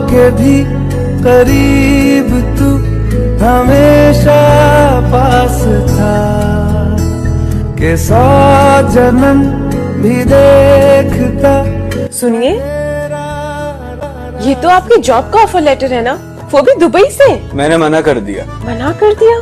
के भी करीब तू हमेशा पास था के 100 जन्म भी देखता। सुनिए, ये तो आपकी जॉब का ऑफर लेटर है ना, वो भी दुबई से? मैंने मना कर दिया। मना कर दिया?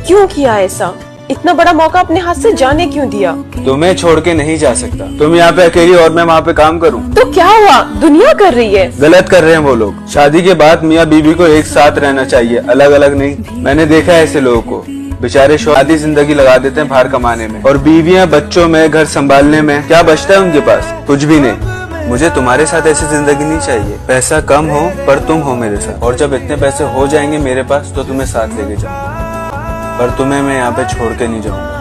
क्यों किया ऐसा? इतना बड़ा मौका अपने हाथ से जाने क्यों दिया? तुम्हें छोड़ के नहीं जा सकता। तुम यहाँ पे अकेली और मैं वहाँ पे काम करूँ तो क्या हुआ? दुनिया कर रही है। गलत कर रहे हैं वो लोग। शादी के बाद मियाँ बीवी को एक साथ रहना चाहिए, अलग अलग नहीं। मैंने देखा है ऐसे लोगों को, बेचारे आधी जिंदगी लगा देते हैं बाहर कमाने में, और बीवियाँ बच्चों में, घर संभालने में क्या बचता है उनके पास? कुछ भी नहीं। मुझे तुम्हारे साथ ऐसी जिंदगी नहीं चाहिए। पैसा कम हो पर तुम हो मेरे साथ, और जब इतने पैसे हो जाएंगे मेरे पास तो तुम्हें साथ लेके जाऊंगा, पर तुम्हें मैं यहाँ पे छोड़ के नहीं जाऊंगा।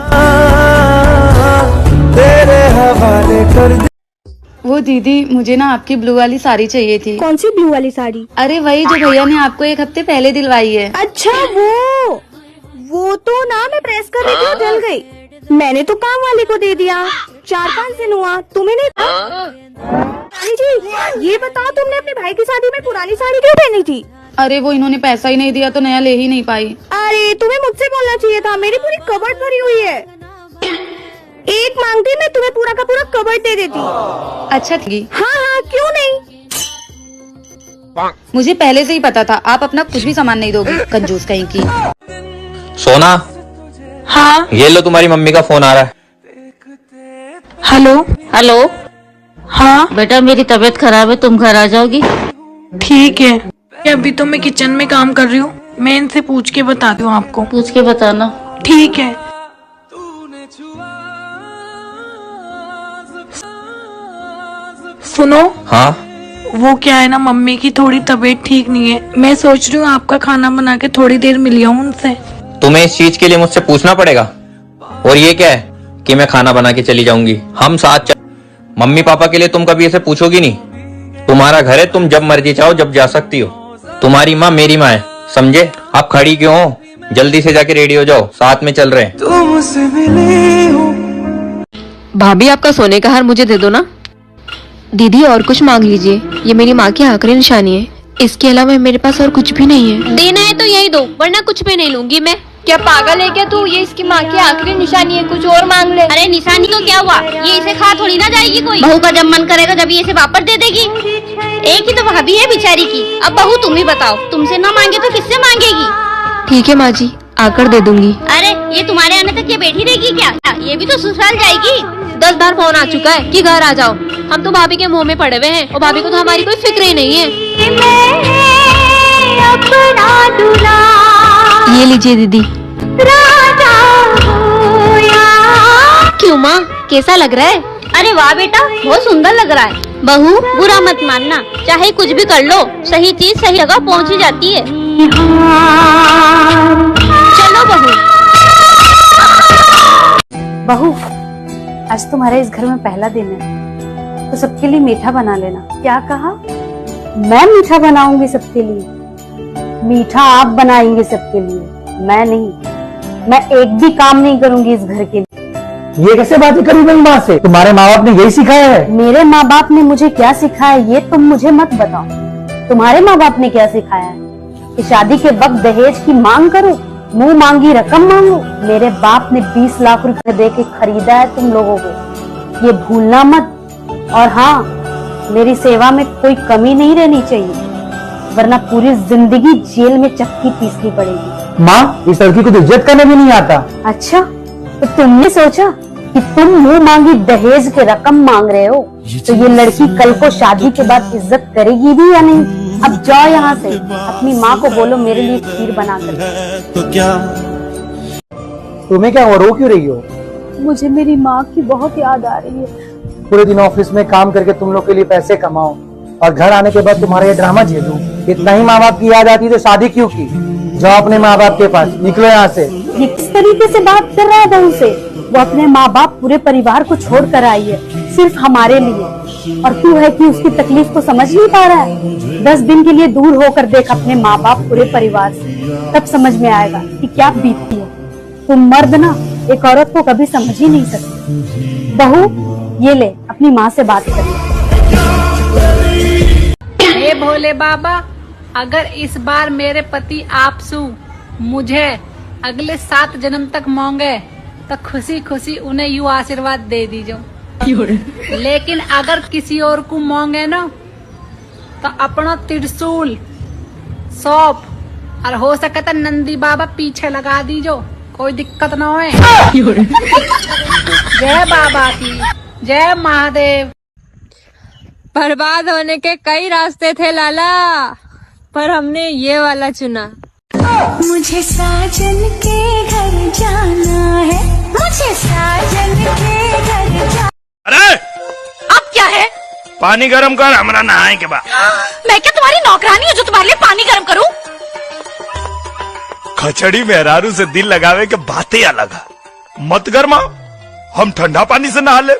तेरे हवाले कर दे। वो दीदी, मुझे ना आपकी ब्लू वाली साड़ी चाहिए थी। कौन सी ब्लू वाली साड़ी? अरे वही जो भैया ने आपको 1 हफ्ते पहले दिलवाई है। अच्छा, वो तो ना मैं प्रेस कर रही थी, जल गई। मैंने तो काम वाले को दे दिया। 4-5 दिन हुआ, तुम्हें नहीं? जी, ये बताओ, तुमने अपने भाई की शादी में पुरानी साड़ी क्यों पहनी थी? अरे वो इन्होंने पैसा ही नहीं दिया तो नया ले ही नहीं पाई। अरे तुम्हें मुझसे बोलना चाहिए था, मेरी पूरी कबर्ड भरी हुई है। एक मांगती मैं तुम्हें पूरा का पूरा कबर्ड दे देती। अच्छा थी। हाँ, क्यों नहीं? मुझे पहले से ही पता था आप अपना कुछ भी सामान नहीं दोगी, कंजूस कहीं की। सोना, हाँ ये लो तुम्हारी मम्मी का फोन आ रहा है। हेलो। हेलो। हाँ बेटा, मेरी तबीयत खराब है, तुम घर आ जाओगी? ठीक है। अभी तो मैं किचन में काम कर रही हूँ, मैं इनसे पूछ के बताती हूँ आपको। पूछ के बताना। ठीक है। सुनो। हाँ, वो क्या है ना, मम्मी की थोड़ी तबीयत ठीक नहीं है। मैं सोच रही हूँ आपका खाना बना के थोड़ी देर मिल आऊँ उनसे। तुम्हें इस चीज के लिए मुझसे पूछना पड़ेगा? और ये क्या है कि मैं खाना बना के चली जाऊंगी? हम साथ मम्मी पापा के लिए तुम कभी ऐसे पूछोगी नहीं? तुम्हारा घर है, तुम जब मर्जी चाहो जब जा सकती हो। तुम्हारी माँ मेरी माँ है, समझे? आप खड़ी क्यों हो? जल्दी से जाके रेडी हो जाओ, साथ में चल रहे हैं। तुमसे मिली हूँ। भाभी, आपका सोने का हार मुझे दे दो ना। दीदी, और कुछ मांग लीजिए, ये मेरी माँ की आखिरी निशानी है। इसके अलावा मेरे पास और कुछ भी नहीं है। देना है तो यही दो, वरना कुछ भी नहीं लूंगी मैं। क्या पागल है क्या तू? ये इसकी माँ की आखिरी निशानी है, कुछ और मांग ले। अरे निशानी तो क्या हुआ, ये इसे खा थोड़ी ना जाएगी कोई। बहू का जब मन करेगा जब ये इसे वापस दे देगी। एक ही तो भाभी है बेचारी की। अब बहू तुम ही बताओ, तुमसे ना मांगे तो किससे मांगेगी? ठीक है माँ जी, आकर दे दूंगी। अरे ये तुम्हारे आने तक ये बैठी रहेगी क्या? ये भी तो ससुराल जाएगी। 10 बार फोन आ चुका है कि घर आ जाओ। हम तो भाभी के मुंह में पड़े हुए हैं, और भाभी को तो हमारी कोई फिक्र ही नहीं है। ये लीजिए दीदी। क्यों माँ, कैसा लग रहा है? अरे वाह बेटा, बहुत सुंदर लग रहा है। बहू बुरा मत मानना, चाहे कुछ भी कर लो, सही चीज सही जगह पहुँच ही जाती है। चलो बहू। बहू, आज तुम्हारा इस घर में पहला दिन है, तो सबके लिए मीठा बना लेना। क्या कहा? मैं मीठा बनाऊंगी सबके लिए? मीठा आप बनाएंगे सबके लिए, मैं नहीं। मैं एक भी काम नहीं करूंगी इस घर के लिए। ये कैसे बातें करी मेरी माँ से? तुम्हारे माँ बाप ने यही सिखाया है? मेरे माँ बाप ने मुझे क्या सिखाया ये तुम मुझे मत बताओ। तुम्हारे माँ बाप ने क्या सिखाया है कि शादी के वक्त दहेज की मांग करो, मुंह मांगी रकम मांगो? मेरे बाप ने 20 लाख रुपए दे के खरीदा है तुम लोगों को, ये भूलना मत। और हाँ, मेरी सेवा में कोई कमी नहीं रहनी चाहिए, वरना पूरी जिंदगी जेल में चक्की पीसनी पड़ेगी। माँ, इस लड़की को तो इज्जत करने भी नहीं आता। अच्छा, तो तुमने सोचा कि तुम मुंह मांगी दहेज के रकम मांग रहे हो, तो ये लड़की कल को शादी के बाद इज्जत करेगी भी या नहीं? अब जाओ यहाँ से, अपनी माँ को बोलो मेरे लिए खीर बना कर। तो क्या तुम्हें क्या हुआ, रो क्यों रही हो? मुझे मेरी माँ की बहुत याद आ रही है। पूरे दिन ऑफिस में काम करके तुम लोग के लिए पैसे कमाओ, और घर आने के बाद तुम्हारा ये ड्रामा झेलूं। इतना ही माँ बाप की याद आती तो शादी क्यों की? जाओ अपने माँ बाप के पास, निकलो यहाँ से। ये किस तरीके से बात कर रहा है बहू से? वो अपने माँ बाप पूरे परिवार को छोड़ कर आई है सिर्फ हमारे लिए, और तू है कि उसकी तकलीफ को समझ नहीं पा रहा है। 10 दिन के लिए दूर होकर देख अपने माँ बाप पूरे परिवार से, तब समझ में आएगा कि क्या बीतती है। तुम मर्द ना एक औरत को कभी समझ ही नहीं सकते। बहू, ये ले अपनी माँ से बात कर। भोले बाबा, अगर इस बार मेरे पति आपसू मुझे अगले 7 जन्म तक मांगे तो खुशी खुशी उन्हें यू आशीर्वाद दे दीजो। लेकिन अगर किसी और को मांगे ना तो अपना त्रिशूल, सौंप और हो सके तो नंदी बाबा पीछे लगा दीजो, कोई दिक्कत ना होए। जय बाबा की, जय महादेव। बर्बाद होने के कई रास्ते थे लाला, पर हमने ये वाला चुना। मुझे साजन के घर जाना है, मुझे साजन के घर जाना। अरे अब क्या है? पानी गरम कर, हमारा नहाए के बाद। मैं क्या तुम्हारी नौकरानी हूँ जो तुम्हारे लिए पानी गर्म करूँ? खचड़ी मेहरारू से दिल लगावे के बातें अलग है। मत गरमा, हम ठंडा पानी से नहा ले।